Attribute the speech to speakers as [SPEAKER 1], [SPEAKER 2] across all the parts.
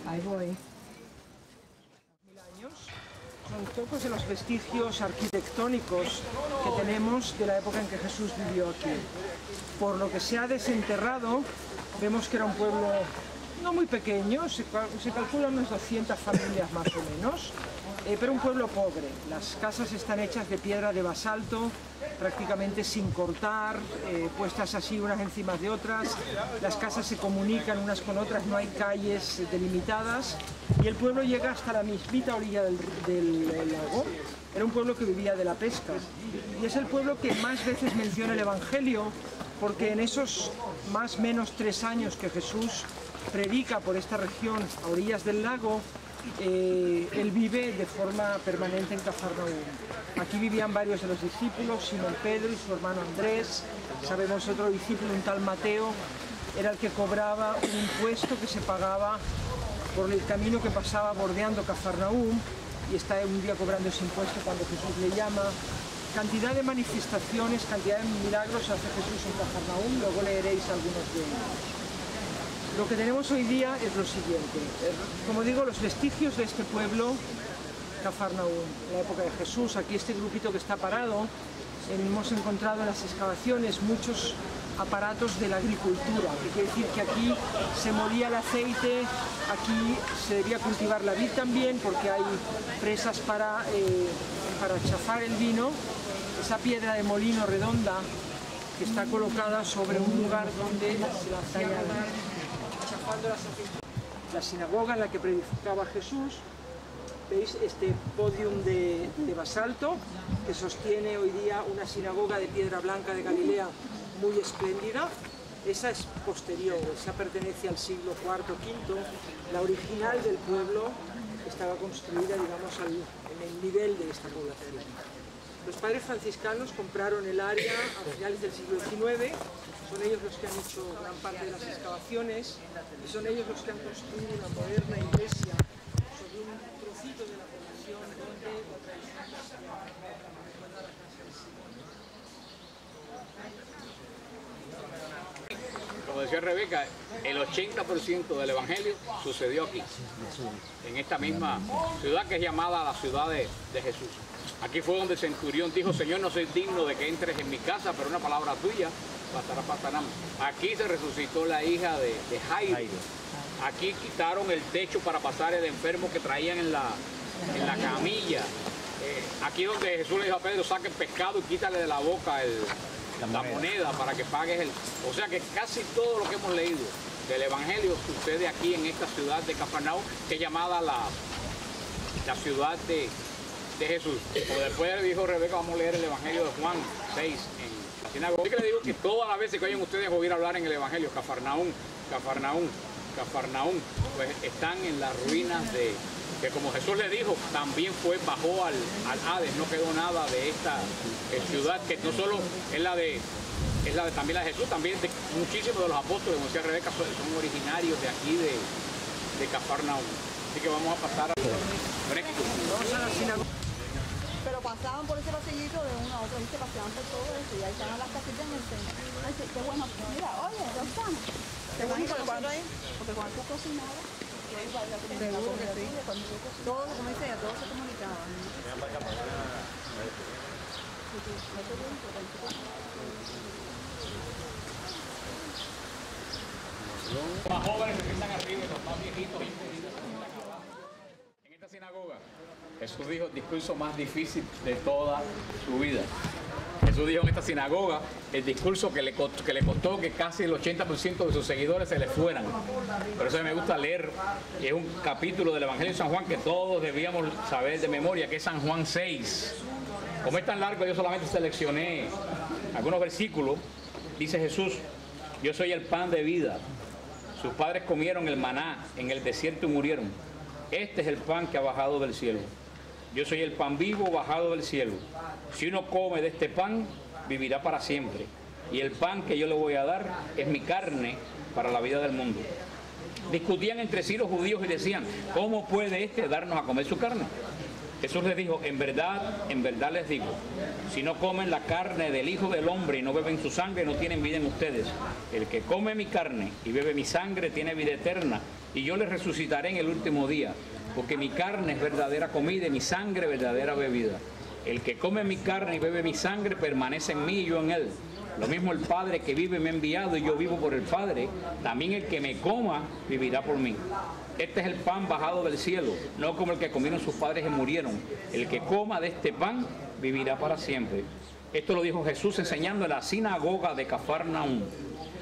[SPEAKER 1] Ahí voy. 1000 años. Son pocos de los vestigios arquitectónicos que tenemos de la época en que Jesús vivió aquí. Por lo que se ha desenterrado, vemos que era un pueblo no muy pequeño, se calculan unas 200 familias más o menos, pero un pueblo pobre. Las casas están hechas de piedra de basalto, prácticamente sin cortar, puestas así unas encima de otras. Las casas se comunican unas con otras, no hay calles delimitadas, y el pueblo llega hasta la mismita orilla del lago. Era un pueblo que vivía de la pesca, y es el pueblo que más veces menciona el Evangelio, porque en esos más o menos 3 años que Jesús predica por esta región a orillas del lago, él vive de forma permanente en Cafarnaúm. Aquí vivían varios de los discípulos, Simón Pedro y su hermano Andrés. Sabemos otro discípulo, un tal Mateo, era el que cobraba un impuesto que se pagaba por el camino que pasaba bordeando Cafarnaúm, y está un día cobrando ese impuesto cuando Jesús le llama. Cantidad de manifestaciones, cantidad de milagros hace Jesús en Cafarnaúm, luego leeréis algunos de ellos. Lo que tenemos hoy día es lo siguiente, como digo, los vestigios de este pueblo, Cafarnaúm, la época de Jesús. Aquí este grupito que está parado, hemos encontrado en las excavaciones muchos aparatos de la agricultura, que quiere decir que aquí se molía el aceite, aquí se debía cultivar la vid también, porque hay presas para chafar el vino. Esa piedra de molino redonda que está colocada sobre un lugar donde se la hacían chafando las aceitunas. La sinagoga en la que predicaba Jesús, veis este podium de basalto que sostiene hoy día una sinagoga de piedra blanca de Galilea muy espléndida. Esa es posterior, esa pertenece al siglo IV o V. La original del pueblo estaba construida, digamos, en el nivel de esta población. Los padres franciscanos compraron el área a finales del siglo XIX, son ellos los que han hecho gran parte de las excavaciones, y son ellos los que han construido una moderna iglesia sobre un trocito de la población donde la tradición recuerda la casa del Señor.
[SPEAKER 2] Como decía Rebeca, el 80% del Evangelio sucedió aquí, en esta misma ciudad que es llamada la ciudad de Jesús. Aquí fue donde el centurión dijo: Señor, no soy digno de que entres en mi casa, pero una palabra tuya bastará para sanarme. Aquí se resucitó la hija de Jairo. Aquí quitaron el techo para pasar el enfermo que traían en la camilla. Aquí donde Jesús le dijo a Pedro: saque el pescado y quítale de la boca la moneda para que pagues el... O sea que casi todo lo que hemos leído del Evangelio sucede aquí en esta ciudad de Cafarnaúm, que es llamada la ciudad de Jesús. Como después dijo Rebeca, vamos a leer el Evangelio de Juan 6 en la sinagoga. Así que le digo que todas las veces que oyen ustedes oír hablar en el Evangelio, Cafarnaúm, pues están en las ruinas que, como Jesús le dijo, también bajó al Hades, no quedó nada de esta ciudad, que no solo es también la de Jesús, también de muchísimos de los apóstoles, como decía Rebeca, son originarios de aquí de Cafarnaúm. Así que vamos a pasar a
[SPEAKER 1] Vamos a la sinagoga.
[SPEAKER 3] Pero pasaban por ese pasillito de uno a otro, y se paseaban por todo eso, y ahí estaban las casitas en el centro. Ay, qué bueno. Mira, oye, ¿dónde están? Qué bonito cuando ahí, porque cuando tú cocinabas, seguro que sí. Todo, como dice ella, todo se comunicaba.
[SPEAKER 2] los más jóvenes que están arriba y los más viejitos y en esta sinagoga. Jesús dijo el discurso más difícil de toda su vida. Jesús dijo en esta sinagoga el discurso que le costó que casi el 80% de sus seguidores se le fueran. Por eso me gusta leer, es un capítulo del Evangelio de San Juan que todos debíamos saber de memoria, que es San Juan 6. Como es tan largo, yo solamente seleccioné algunos versículos. Dice Jesús: yo soy el pan de vida. Sus padres comieron el maná en el desierto y murieron. Este es el pan que ha bajado del cielo. Yo soy el pan vivo bajado del cielo. Si uno come de este pan, vivirá para siempre. Y el pan que yo le voy a dar es mi carne para la vida del mundo. Discutían entre sí los judíos y decían: ¿cómo puede este darnos a comer su carne? Jesús les dijo: en verdad les digo, si no comen la carne del Hijo del Hombre y no beben su sangre, no tienen vida en ustedes. El que come mi carne y bebe mi sangre tiene vida eterna, y yo les resucitaré en el último día, porque mi carne es verdadera comida y mi sangre verdadera bebida. El que come mi carne y bebe mi sangre permanece en mí y yo en él. Lo mismo el Padre que vive me ha enviado y yo vivo por el Padre, también el que me coma vivirá por mí. Este es el pan bajado del cielo, no como el que comieron sus padres y murieron. El que coma de este pan vivirá para siempre. Esto lo dijo Jesús enseñando en la sinagoga de Cafarnaúm.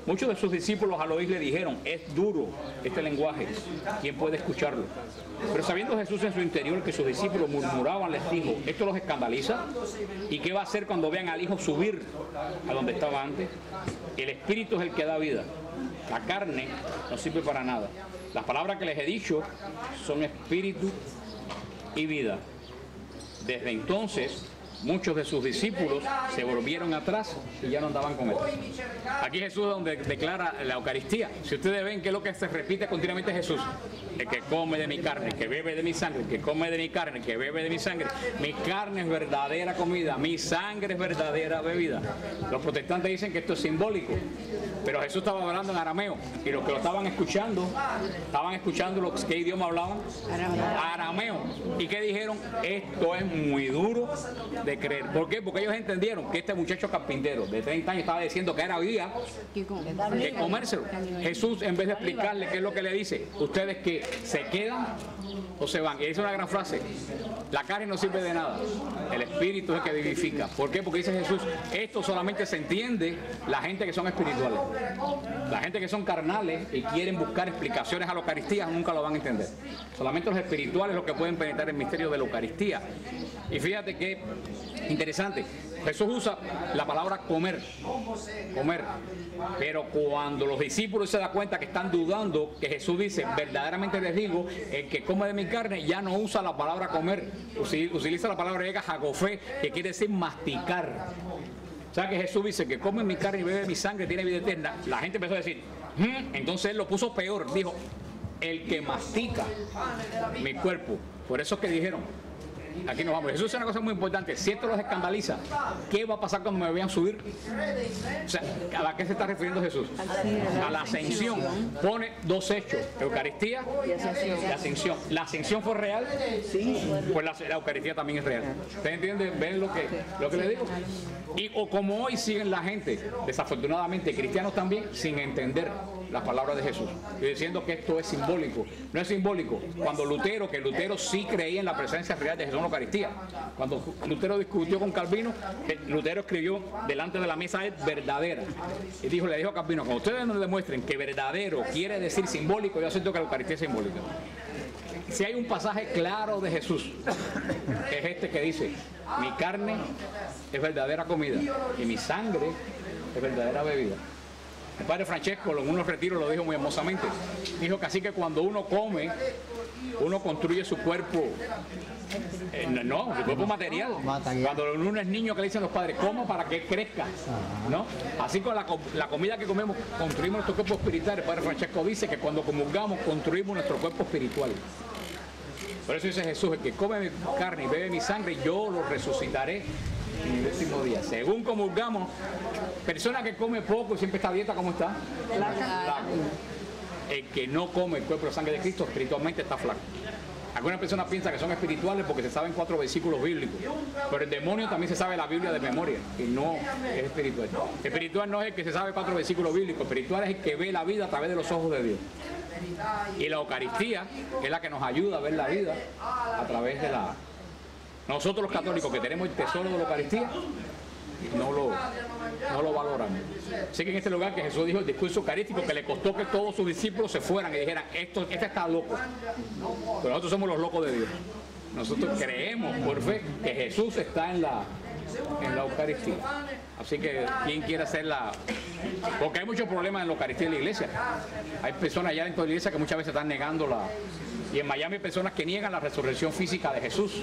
[SPEAKER 2] Muchos de sus discípulos al oír le dijeron, es duro este lenguaje, ¿quién puede escucharlo? Pero sabiendo Jesús en su interior que sus discípulos murmuraban, les dijo, ¿esto los escandaliza? ¿Y qué va a hacer cuando vean al Hijo subir a donde estaba antes? El Espíritu es el que da vida, la carne no sirve para nada. Las palabras que les he dicho son espíritu y vida. Desde entonces, muchos de sus discípulos se volvieron atrás y ya no andaban con él. Aquí Jesús es donde declara la Eucaristía. Si ustedes ven que es lo que se repite continuamente Jesús, el que come de mi carne, que bebe de mi sangre, el que come de mi carne, que bebe de mi sangre. Mi carne es verdadera comida, mi sangre es verdadera bebida. Los protestantes dicen que esto es simbólico, pero Jesús estaba hablando en arameo y los que lo estaban escuchando ¿qué idioma hablaban? Arameo. ¿Y qué dijeron? Esto es muy duro de creer. ¿Por qué? Porque ellos entendieron que este muchacho carpintero de 30 años estaba diciendo que era vida que comérselo. Jesús, en vez de explicarle qué es lo que le dice, ustedes que se quedan o se van. Y dice una gran frase, la carne no sirve de nada, el espíritu es el que vivifica. ¿Por qué? Porque dice Jesús, esto solamente se entiende la gente que son espirituales. La gente que son carnales y quieren buscar explicaciones a la Eucaristía nunca lo van a entender. Solamente los espirituales los que pueden penetrar el misterio de la Eucaristía. Y fíjate que interesante, Jesús usa la palabra comer, pero cuando los discípulos se dan cuenta que están dudando, que Jesús dice, verdaderamente les digo, el que come de mi carne ya no usa la palabra comer, utiliza la palabra griega hagofé, que quiere decir masticar. O sea que Jesús dice que come mi carne y bebe mi sangre tiene vida eterna. La gente empezó a decir, entonces él lo puso peor, dijo, el que mastica mi cuerpo. Por eso es que dijeron, aquí nos vamos. Jesús es una cosa muy importante. Si esto los escandaliza, ¿qué va a pasar cuando me vean subir? O sea, ¿a la qué se está refiriendo Jesús? A la ascensión. Pone dos hechos, Eucaristía y ascensión. ¿La ascensión fue real? Sí. Pues la Eucaristía también es real. ¿Ustedes entienden? ¿Ven lo que les digo? Y o como hoy siguen la gente, desafortunadamente, cristianos también, sin entender las palabras de Jesús, y diciendo que esto es simbólico. No es simbólico. Cuando Lutero sí creía en la presencia real de Jesús en la Eucaristía. Cuando Lutero discutió con Calvino, Lutero escribió delante de la mesa es verdadera. Y le dijo a Calvino, cuando ustedes nos demuestren que verdadero quiere decir simbólico, yo acepto que la Eucaristía es simbólica. Si hay un pasaje claro de Jesús, es este que dice, mi carne es verdadera comida y mi sangre es verdadera bebida. El padre Francesco en unos retiros lo dijo muy hermosamente. Dijo que así que cuando uno come, uno construye su cuerpo, su cuerpo material. Cuando uno es niño, que le dicen los padres, coma para que crezca, ¿no? Así con la comida que comemos, construimos nuestro cuerpo espiritual. El padre Francesco dice que cuando comulgamos, construimos nuestro cuerpo espiritual. Por eso dice Jesús, el que come mi carne y bebe mi sangre, yo lo resucitaré en el último día. Según comulgamos, persona que come poco y siempre está a dieta, ¿cómo está? Flaco. El que no come el cuerpo y la sangre de Cristo, espiritualmente está flaco. Algunas personas piensan que son espirituales porque se saben 4 versículos bíblicos, pero el demonio también se sabe la Biblia de memoria y no es espiritual. Espiritual no es el que se sabe 4 versículos bíblicos, espiritual es el que ve la vida a través de los ojos de Dios. Y la Eucaristía es la que nos ayuda a ver la vida a través de la... Nosotros los católicos que tenemos el tesoro de la Eucaristía no lo valoramos. Así que en este lugar que Jesús dijo el discurso eucarístico que le costó que todos sus discípulos se fueran y dijeran, este está loco. Pero nosotros somos los locos de Dios. Nosotros creemos por fe que Jesús está en la Eucaristía. Así que quien quiera hacerla, porque hay muchos problemas en la Eucaristía en la iglesia. Hay personas allá dentro de la iglesia que muchas veces están negándola. Y en Miami hay personas que niegan la resurrección física de Jesús.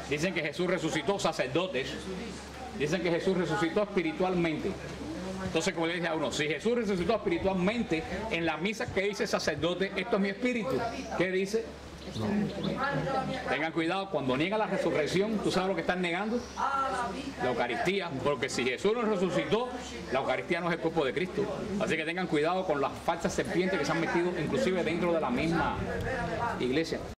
[SPEAKER 2] Dicen que Jesús resucitó sacerdotes. Dicen que Jesús resucitó espiritualmente. Entonces, como le dije a uno, si Jesús resucitó espiritualmente, en la misa que dice sacerdote, esto es mi espíritu. ¿Qué dice? Tengan cuidado, cuando niegan la resurrección, ¿tú sabes lo que están negando? La Eucaristía, porque si Jesús nos resucitó, la Eucaristía no es el cuerpo de Cristo. Así que tengan cuidado con las falsas serpientes que se han metido inclusive dentro de la misma iglesia.